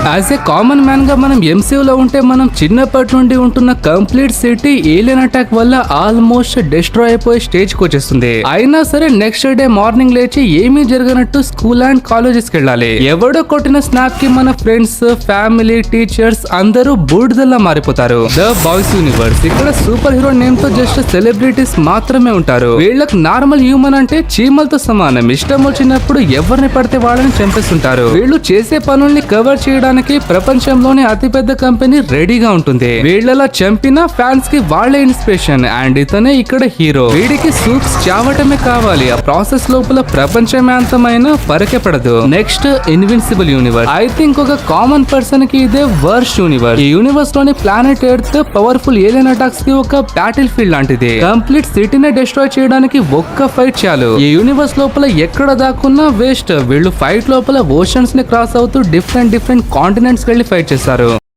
As a common man గా మనం MCU లో ఉంటే మనం చిన్నప్పటి నుండి ఉంటున్న కంప్లీట్ సిటీ ఏలియన్ అటాక్ వల్ల ఆల్మోస్ట్ డిస్ట్రాయ్ అయిపోయి స్టేజ్ కి వచ్చేస్తుంది. అయినా సరే నెక్స్ట్ డే మార్నింగ్ లేచి ఏమీ జరగనట్టు స్కూల్ అండ్ కాలేజెస్ కి వెళ్ళాలి. ఎవడో కొట్టిన స్నాప్ కి మన ఫ్రెండ్స్, ఫ్యామిలీ, టీచర్స్ అందరూ బూడిదల్లా మారిపోతారు. The boys universe. ఇక్కడ సూపర్ హీరో నేమ్ తో జస్ట్ సెలబ్రిటీస్ మాత్రమే ఉంటారు. వీళ్ళకి నార్మల్ హ్యూమన్ అంటే చీమలతో సమానం. ఇష్టం వచ్చినప్పుడు ఎవరిని పడితే వాళ్ళని చంపేస్తుంటారు. వీళ్ళు చేసే పనుల్ని కవర్ చేయడానికి ప్రపంచంలోనే అతిపెద్ద కంపెనీ రెడీగా ఉంటుంది. వీళ్ళలా చంపిన ఫ్యాన్స్ కి వాళ్ళే ఇన్స్పిరేషన్. అండ్ ఇతనే ఇక్కడ హీరో. వీడికి సూప్స్ చావటమే కావాలి. ఆ ప్రాసెస్ లోపల ప్రపంచమే అంతమైన ఫరకే పడదు. Next invincible universe. I think ఒక కామన్ పర్సన్ కి ఇదే వర్స్ట్ యూనివర్స్. ఈ యూనివర్స్ లోని planet earth powerful alien attacks కి ఒక బ్యాటిల్ ఫీల్డ్ లాంటిది. కంప్లీట్ సిటీని డిస్ట్రాయ్ చేయడానికి ఒక్క ఫైట్ చాలు. ఈ యూనివర్స్ లోపల ఎక్కడ దాక్కున్నా వేస్ట్. వీళ్ళు ఫైట్ లోపల ఓషన్స్ ని క్రాస్ అవుతూ డిఫరెంట్ కాంటినెంట్స్ వెళ్ళి ఫైట్ చేస్తారు.